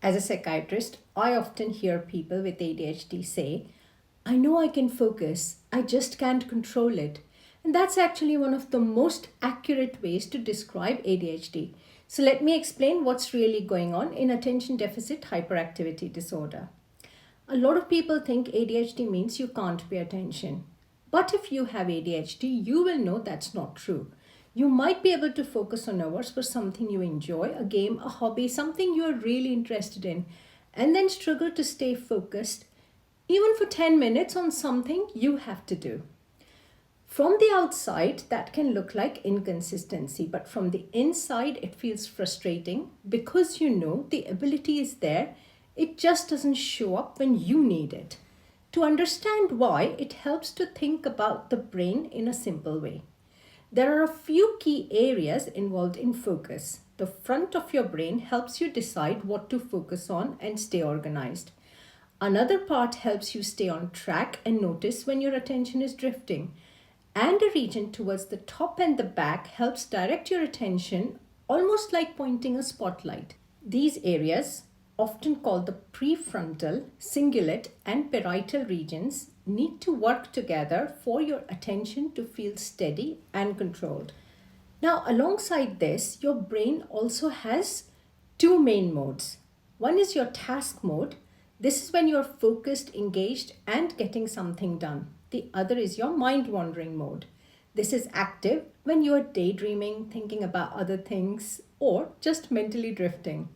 As a psychiatrist, I often hear people with ADHD say, I know I can focus, I just can't control it. And that's actually one of the most accurate ways to describe ADHD. So let me explain what's really going on in attention deficit hyperactivity disorder. A lot of people think ADHD means you can't pay attention. But if you have ADHD, you will know that's not true. You might be able to focus on hours for something you enjoy, a game, a hobby, something you are really interested in, and then struggle to stay focused even for 10 minutes on something you have to do. From the outside, that can look like inconsistency, but from the inside, it feels frustrating because you know the ability is there, it just doesn't show up when you need it. To understand why, it helps to think about the brain in a simple way. There are a few key areas involved in focus. The front of your brain helps you decide what to focus on and stay organized. Another part helps you stay on track and notice when your attention is drifting. And a region towards the top and the back helps direct your attention, almost like pointing a spotlight. These areas, often called the prefrontal, cingulate, and parietal regions, need to work together for your attention to feel steady and controlled. Now, alongside this, your brain also has two main modes. One is your task mode. This is when you're focused, engaged, and getting something done. The other is your mind wandering mode. This is active when you are daydreaming, thinking about other things, or just mentally drifting.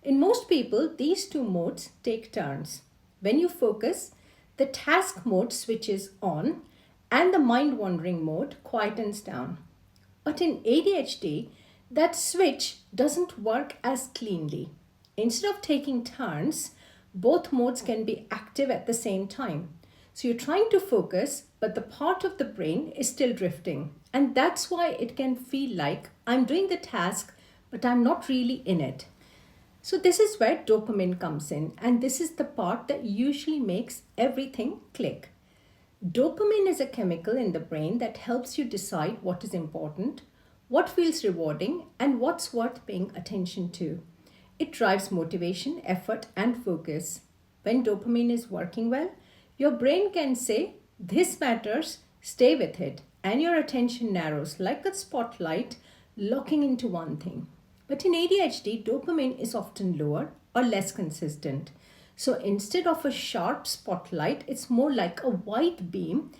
In most people, these two modes take turns. When you focus, the task mode switches on and the mind wandering mode quietens down. But in ADHD, that switch doesn't work as cleanly. Instead of taking turns, both modes can be active at the same time. So you're trying to focus, but the part of the brain is still drifting. And that's why it can feel like I'm doing the task, but I'm not really in it. So this is where dopamine comes in, and this is the part that usually makes everything click. Dopamine is a chemical in the brain that helps you decide what is important, what feels rewarding, and what's worth paying attention to. It drives motivation, effort, and focus. When dopamine is working well, your brain can say, this matters, stay with it, and your attention narrows like a spotlight, locking into one thing. But in ADHD, dopamine is often lower or less consistent. So instead of a sharp spotlight, it's more like a white beam,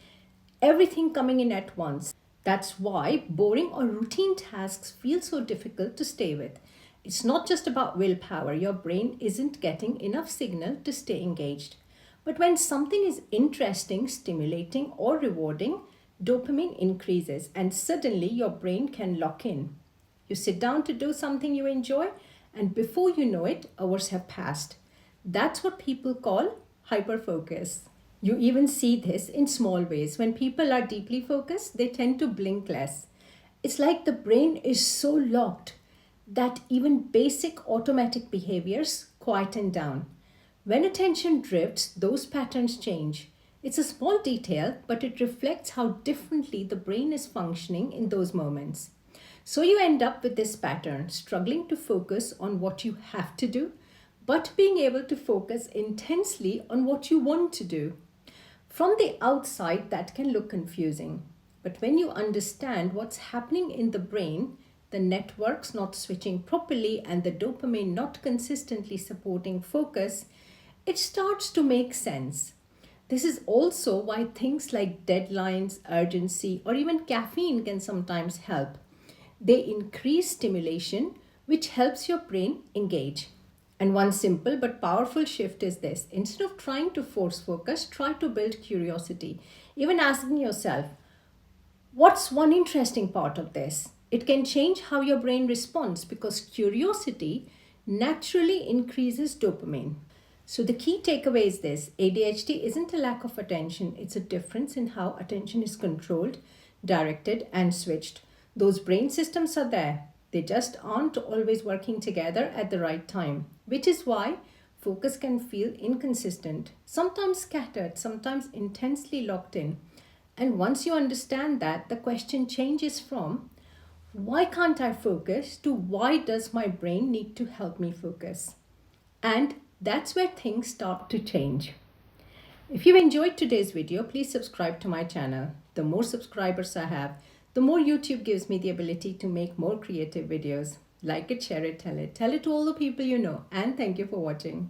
everything coming in at once. That's why boring or routine tasks feel so difficult to stay with. It's not just about willpower. Your brain isn't getting enough signal to stay engaged. But when something is interesting, stimulating, or rewarding, dopamine increases and suddenly your brain can lock in. You sit down to do something you enjoy, and before you know it, hours have passed. That's what people call hyperfocus. You even see this in small ways. When people are deeply focused, they tend to blink less. It's like the brain is so locked that even basic automatic behaviors quieten down. When attention drifts, those patterns change. It's a small detail, but it reflects how differently the brain is functioning in those moments. So you end up with this pattern, struggling to focus on what you have to do, but being able to focus intensely on what you want to do. From the outside, that can look confusing. But when you understand what's happening in the brain, the networks not switching properly and the dopamine not consistently supporting focus, it starts to make sense. This is also why things like deadlines, urgency, or even caffeine can sometimes help. They increase stimulation, which helps your brain engage. And one simple but powerful shift is this. Instead of trying to force focus, try to build curiosity. Even asking yourself, what's one interesting part of this? It can change how your brain responds because curiosity naturally increases dopamine. So the key takeaway is this. ADHD isn't a lack of attention. It's a difference in how attention is controlled, directed, and switched. Those brain systems are there. They just aren't always working together at the right time, which is why focus can feel inconsistent, sometimes scattered, sometimes intensely locked in. And once you understand that, the question changes from why can't I focus to why does my brain need to help me focus? And that's where things start to change. If you enjoyed today's video, please subscribe to my channel. The more subscribers I have, the more YouTube gives me the ability to make more creative videos. Like it, share it, tell it. Tell it to all the people you know. And thank you for watching.